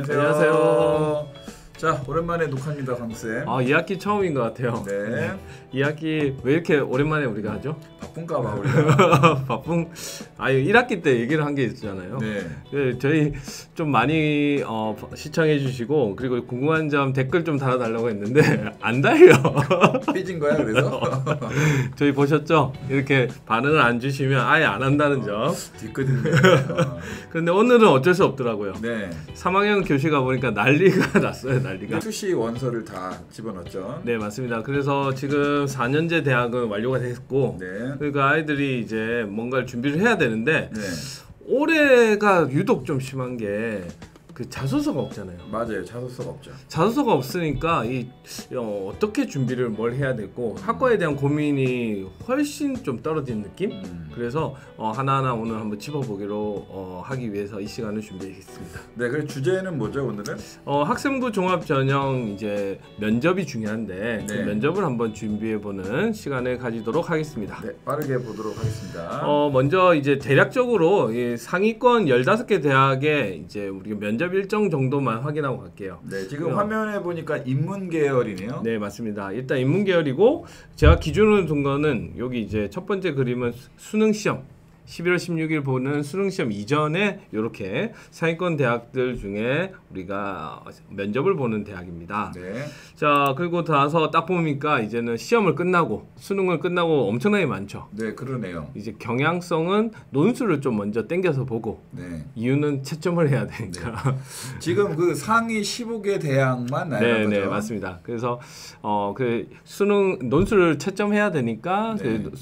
안녕하세요. 안녕하세요. 자, 오랜만에 녹화입니다, 강쌤. 아, 2학기 처음인 것 같아요. 네. 2학기 왜 이렇게 오랜만에 우리가 하죠? 바쁜가 봐, 우리가. 바쁜. 1학기 때 얘기를 한 게 있잖아요. 네. 네, 저희 좀 많이 시청해 주시고 그리고 궁금한 점 댓글 좀 달아달라고 했는데 안 달려. 삐진 거야, 그래서? 저희 보셨죠? 이렇게 반응을 안 주시면 아예 안 한다는 점. 뒤끝인데. 그런데 오늘은 어쩔 수 없더라고요. 네. 3학년 교실 가보니까 난리가 났어요, 난리가. 수시 원서를 다 집어넣었죠. 네, 맞습니다. 그래서 지금 4년제 대학은 완료가 됐고 네. 그러니까 아이들이 이제 뭔가를 준비를 해야 되는데 네. 올해가 유독 좀 심한 게 그 자소서가 없잖아요. 맞아요. 자소서가 없죠. 자소서가 없으니까 어떻게 준비를 뭘 해야 되고 학과에 대한 고민이 훨씬 좀 떨어진 느낌? 그래서 하나하나 오늘 한번 짚어보기로 하기 위해서 이 시간을 준비했습니다. 네, 그래 주제는 뭐죠, 오늘은? 학생부 종합 전형 이제 면접이 중요한데 네. 그 면접을 한번 준비해보는 시간을 가지도록 하겠습니다. 네, 빠르게 보도록 하겠습니다. 먼저 이제 대략적으로 이 상위권 15개 대학에 이제 우리가 면접 일정 정도만 확인하고 갈게요. 네, 지금 화면에 보니까 인문 계열이네요. 네, 맞습니다. 일단 인문 계열이고 제가 기준으로 둔 거는 여기 이제 첫 번째 그림은 수능 시험. 11월 16일 보는 수능시험 이전에 이렇게 상위권 대학들 중에 우리가 면접을 보는 대학입니다. 네. 자, 그리고 나서 딱 보니까 이제는 시험을 끝나고 수능을 끝나고 엄청나게 많죠. 네, 그러네요. 이제 경향성은 논술을 좀 먼저 땡겨서 보고 네. 이유는 채점을 해야 되니까. 네. 지금 그 상위 15개 대학만 나열한 네, 거죠? 네, 맞습니다. 그래서 그 수능 논술을 채점해야 되니까 네. 그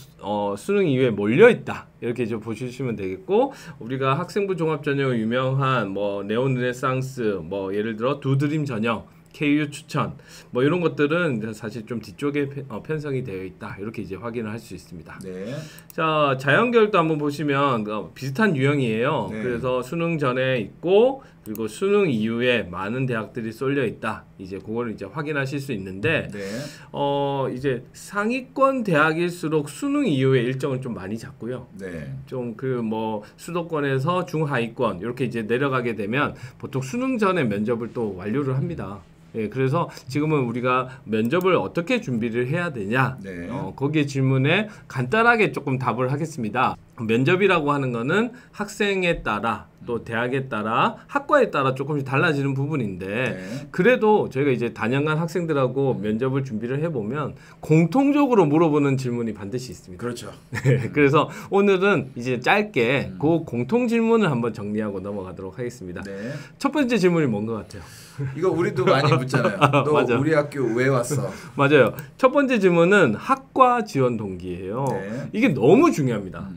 수능 이후에 몰려 있다. 이렇게 이제 보시면 되겠고 우리가 학생부 종합 전형 유명한 뭐 네온 르네상스 뭐 예를 들어 두드림 전형 KU 추천 뭐 이런 것들은 사실 좀 뒤쪽에 편성이 되어 있다 이렇게 이제 확인을 할 수 있습니다. 네. 자, 자연계열도 한번 보시면 비슷한 유형이에요. 네. 그래서 수능 전에 있고 그리고 수능 이후에 많은 대학들이 쏠려 있다. 이제 그거를 이제 확인하실 수 있는데 네. 이제 상위권 대학일수록 수능 이후에 일정을 좀 많이 잡고요. 네. 좀 그 뭐 수도권에서 중하위권 이렇게 이제 내려가게 되면 보통 수능 전에 면접을 또 완료를 합니다. 예, 그래서 지금은 우리가 면접을 어떻게 준비를 해야 되냐, 네. 거기에 질문에 간단하게 조금 답을 하겠습니다. 면접이라고 하는 거는 학생에 따라 또 대학에 따라 학과에 따라 조금씩 달라지는 부분인데 네. 그래도 저희가 이제 단연간 학생들하고 면접을 준비를 해보면 공통적으로 물어보는 질문이 반드시 있습니다. 그렇죠. 네, 그래서 오늘은 이제 짧게 그 공통 질문을 한번 정리하고 넘어가도록 하겠습니다. 네. 첫 번째 질문이 뭔 것 같아요? 이거 우리도 많이 묻잖아요. 너 맞아. 우리 학교 왜 왔어? 맞아요. 첫 번째 질문은 학과 지원 동기예요. 네. 이게 너무 중요합니다.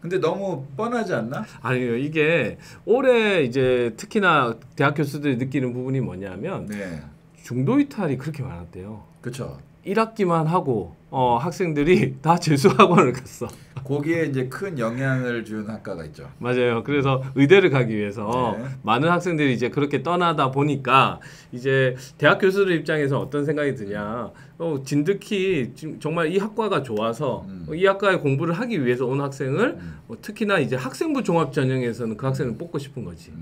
근데 너무 뻔하지 않나? 아니요, 이게 올해 이제 특히나 대학 교수들이 느끼는 부분이 뭐냐면 네. 중도 이탈이 그렇게 많았대요. 그렇죠. 1학기만 하고 학생들이 다 재수학원을 갔어. 거기에 이제 큰 영향을 준 학과가 있죠. 맞아요. 그래서 의대를 가기 위해서 네. 많은 학생들이 이제 그렇게 떠나다 보니까 이제 대학 교수들 입장에서 어떤 생각이 드냐. 진득히 정말 이 학과가 좋아서 이 학과에 공부를 하기 위해서 온 학생을 특히나 이제 학생부 종합 전형에서는 그 학생을 뽑고 싶은 거지.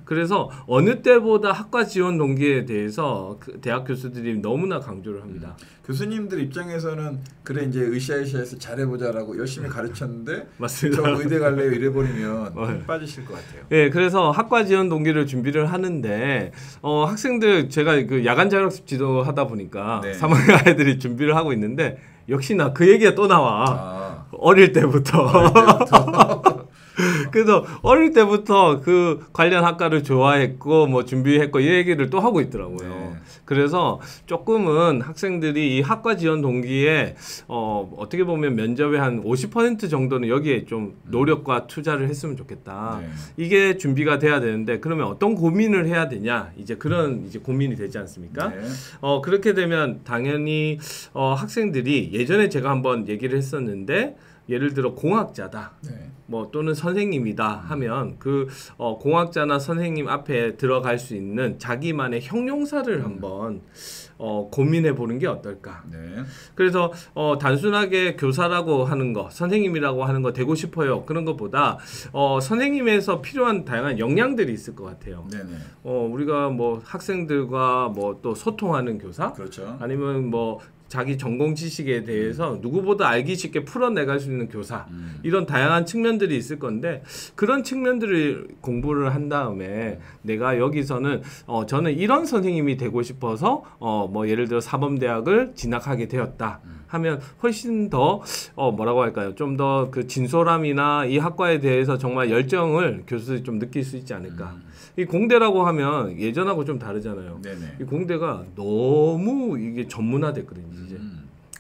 그래서 어느 때보다 학과 지원 동기에 대해서 그 대학 교수들이 너무나 강조를 합니다. 교수님들 입장에서는 그래 이제 으쌰으쌰해서 잘해보자라고 열심히 가르쳤는데 맞습니다. 저 의대 갈래요 이래버리면 힘 빠지실 것 같아요. 네, 그래서 학과 지원 동기를 준비를 하는데 학생들 제가 그 야간 자율학습 지도하다 보니까 네. 3학년 아이들이 준비를 하고 있는데 역시나 그 얘기가 또 나와. 어릴 때부터. 그래서 어릴 때부터 그 관련 학과를 좋아했고 뭐 준비했고 이 얘기를 또 하고 있더라고요. 네. 그래서 조금은 학생들이 이 학과 지원 동기에 어떻게 보면 면접의 한 50% 정도는 여기에 좀 노력과 투자를 했으면 좋겠다. 네. 이게 준비가 돼야 되는데 그러면 어떤 고민을 해야 되냐? 이제 그런 이제 고민이 되지 않습니까? 네. 그렇게 되면 당연히 학생들이 예전에 제가 한번 얘기를 했었는데 예를 들어 공학자다. 네. 뭐 또는 선생님이다 하면 그 공학자나 선생님 앞에 들어갈 수 있는 자기만의 형용사를 한번 고민해 보는 게 어떨까. 네. 그래서 단순하게 교사라고 하는 거, 선생님이라고 하는 거 되고 싶어요. 그런 것보다 선생님에서 필요한 다양한 역량들이 있을 것 같아요. 네네. 우리가 뭐 학생들과 뭐 또 소통하는 교사, 그렇죠. 아니면 뭐 자기 전공 지식에 대해서 누구보다 알기 쉽게 풀어내갈 수 있는 교사, 이런 다양한 측면들이 있을 건데 그런 측면들을 공부를 한 다음에 내가 여기서는 저는 이런 선생님이 되고 싶어서 뭐 예를 들어 사범대학을 진학하게 되었다 하면 훨씬 더 뭐라고 할까요? 좀 더 그 진솔함이나 이 학과에 대해서 정말 열정을 교수들이 좀 느낄 수 있지 않을까. 이 공대라고 하면 예전하고 좀 다르잖아요. 네네. 이 공대가 너무 이게 전문화됐거든요. 이제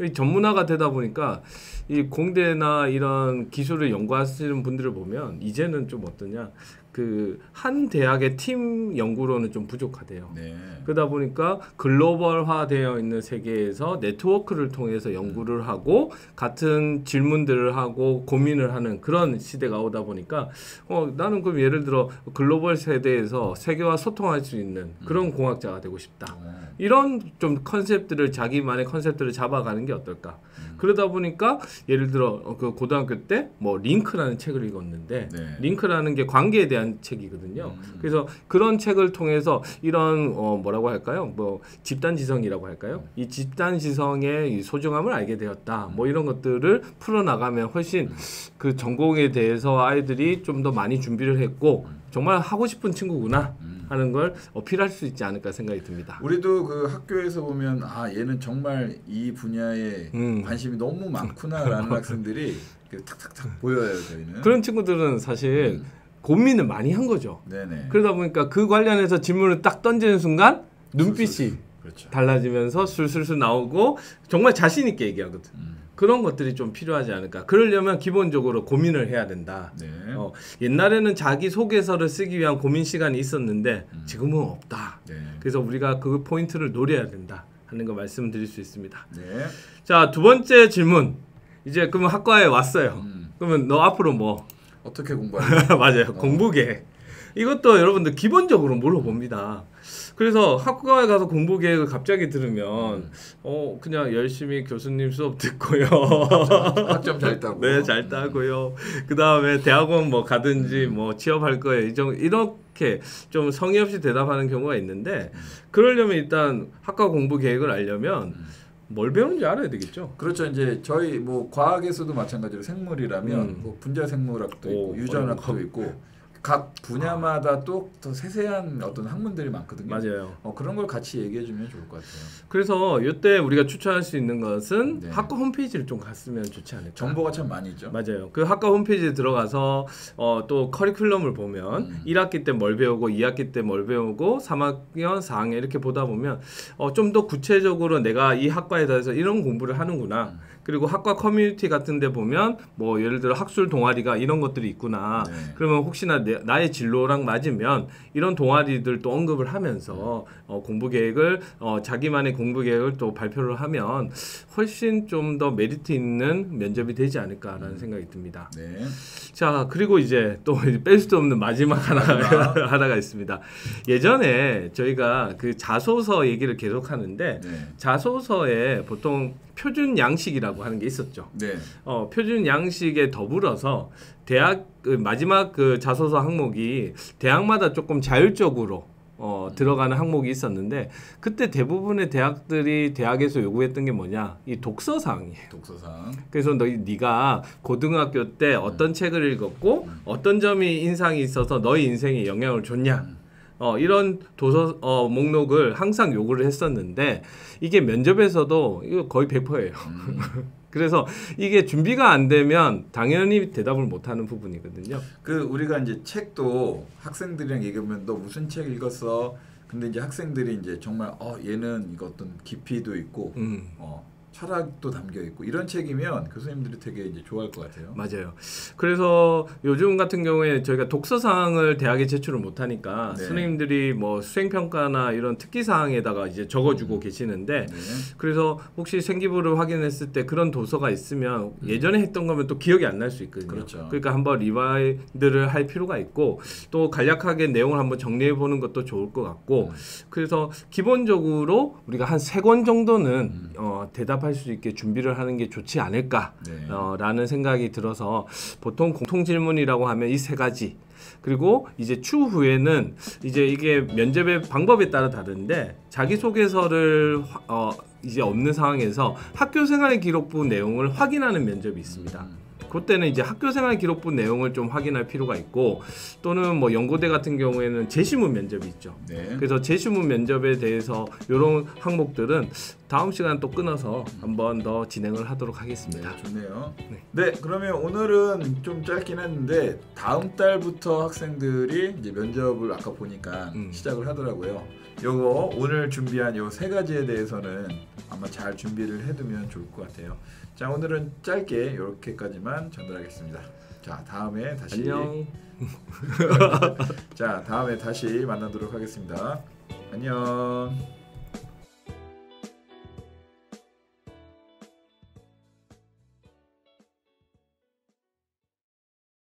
이 전문화가 되다 보니까 이 공대나 이런 기술을 연구하시는 분들을 보면 이제는 좀 어떠냐, 그 한 대학의 팀 연구로는 좀 부족하대요. 네. 그러다 보니까 글로벌화되어 있는 세계에서 네트워크를 통해서 연구를 하고 같은 질문들을 하고 고민을 하는 그런 시대가 오다 보니까 나는 그럼 예를 들어 글로벌 세대에서 세계와 소통할 수 있는 그런 공학자가 되고 싶다. 이런 좀 컨셉들을 자기만의 컨셉들을 잡아가는 게 어떨까? 그러다 보니까 예를 들어 그 고등학교 때 뭐 링크라는 책을 읽었는데 네. 링크라는 게 관계에 대한 책이거든요. 그래서 그런 책을 통해서 이런 뭐라고 할까요? 뭐 집단 지성이라고 할까요? 이 집단 지성의 이 소중함을 알게 되었다. 뭐 이런 것들을 풀어 나가면 훨씬 그 전공에 대해서 아이들이 좀 더 많이 준비를 했고 정말 하고 싶은 친구구나 하는 걸 어필할 수 있지 않을까 생각이 듭니다. 우리도 그 학교에서 보면 얘는 정말 이 분야에 관심이 너무 많구나라는 학생들이 탁탁탁 보여요. 저희는 그런 친구들은 사실 고민을 많이 한 거죠. 네네. 그러다 보니까 그 관련해서 질문을 딱 던지는 순간 눈빛이 그렇죠. 달라지면서 술술술 나오고 정말 자신 있게 얘기하거든. 그런 것들이 좀 필요하지 않을까. 그러려면 기본적으로 고민을 해야 된다. 네. 옛날에는 자기 소개서를 쓰기 위한 고민 시간이 있었는데 지금은 없다. 네. 그래서 우리가 그 포인트를 노려야 된다 하는 거 말씀드릴 수 있습니다. 네. 자, 두 번째 질문. 이제 그러면 학과에 왔어요. 그러면 너 앞으로 뭐? 어떻게 공부하냐? 맞아요. 공부 계획. 이것도 여러분들 기본적으로 물어봅니다. 그래서 학과에 가서 공부 계획을 갑자기 들으면 그냥 열심히 교수님 수업 듣고요. 학점 잘 따고. 네, 잘 따고요. 그 다음에 대학원 뭐 가든지 뭐 취업할 거예요. 이렇게 좀 성의 없이 대답하는 경우가 있는데 그러려면 일단 학과 공부 계획을 알려면 뭘 배우는지 알아야 되겠죠. 그렇죠. 이제 저희 뭐 과학에서도 마찬가지로 생물이라면 뭐 분자 생물학도 있고 유전학도 있고 각 분야마다 또 더 세세한 어떤 학문들이 많거든요. 맞아요. 그런 걸 같이 얘기해 주면 좋을 것 같아요. 그래서 이때 우리가 추천할 수 있는 것은 네. 학과 홈페이지를 좀 갔으면 좋지 않을까. 정보가 참 많이 있죠. 맞아요. 그 학과 홈페이지에 들어가서 또 커리큘럼을 보면 1학기 때 뭘 배우고 2학기 때 뭘 배우고 3학년, 4학년 이렇게 보다 보면 좀 더 구체적으로 내가 이 학과에 대해서 이런 공부를 하는구나. 그리고 학과 커뮤니티 같은 데 보면 뭐 예를 들어 학술 동아리가 이런 것들이 있구나. 네. 그러면 혹시나 나의 진로랑 맞으면 이런 동아리들 또 언급을 하면서 공부 계획을 자기만의 공부 계획을 또 발표를 하면 훨씬 좀 더 메리트 있는 면접이 되지 않을까라는 생각이 듭니다. 네. 자, 그리고 이제 또 뺄 수 없는 마지막 하나가 있습니다. 예전에 저희가 그 자소서 얘기를 계속 하는데 네. 자소서에 보통 표준 양식이라고 하는 게 있었죠. 네. 표준 양식에 더불어서 대학 마지막 그 자소서 항목이 대학마다 조금 자율적으로 들어가는 항목이 있었는데 그때 대부분의 대학들이 대학에서 요구했던 게 뭐냐? 이 독서 사항이에요. 독서상. 그래서 네가 고등학교 때 어떤 책을 읽었고 어떤 점이 인상이 있어서 너의 인생에 영향을 줬냐? 이런 도서 목록을 항상 요구를 했었는데 이게 면접에서도 이거 거의 100%예요. 그래서 이게 준비가 안 되면 당연히 대답을 못하는 부분이거든요. 그 우리가 이제 책도 학생들이랑 얘기하면 너 무슨 책 읽었어? 근데 이제 학생들이 이제 정말 얘는 이거 어떤 깊이도 있고 철학도 담겨 있고 이런 책이면 교수님들이 되게 이제 좋아할 것 같아요. 맞아요. 그래서 요즘 같은 경우에 저희가 독서사항을 대학에 제출을 못하니까 네. 선생님들이 뭐 수행평가나 이런 특기사항에다가 이제 적어주고 계시는데 네. 그래서 혹시 생기부를 확인했을 때 그런 도서가 있으면 예전에 했던 거면 또 기억이 안 날 수 있거든요. 그렇죠. 그러니까 한번 리바이드를 할 필요가 있고 또 간략하게 내용을 한번 정리해 보는 것도 좋을 것 같고 그래서 기본적으로 우리가 한 3권 정도는 대답할 수 있게 준비를 하는 게 좋지 않을까 네. 라는 생각이 들어서 보통 공통 질문이라고 하면 이 3가지 그리고 이제 추후에는 이제 이게 면접의 방법에 따라 다른데 자기소개서를 이제 없는 상황에서 학교생활 기록부 내용을 확인하는 면접이 있습니다. 그때는 이제 학교생활 기록부 내용을 좀 확인할 필요가 있고 또는 뭐 연고대 같은 경우에는 제시문 면접이 있죠. 네. 그래서 제시문 면접에 대해서 이런 항목들은 다음 시간 또 끊어서 한번 더 진행을 하도록 하겠습니다. 네, 좋네요. 네. 네, 그러면 오늘은 좀 짧긴 했는데 다음 달부터 학생들이 이제 면접을 아까 보니까 시작을 하더라고요. 요거 오늘 준비한 요 3가지에 대해서는 아마 잘 준비를 해두면 좋을 것 같아요. 자, 오늘은 짧게 이렇게까지만 전달하겠습니다. 자, 다음에 다시 안녕. 자, 다음에 다시 만나도록 하겠습니다. 안녕.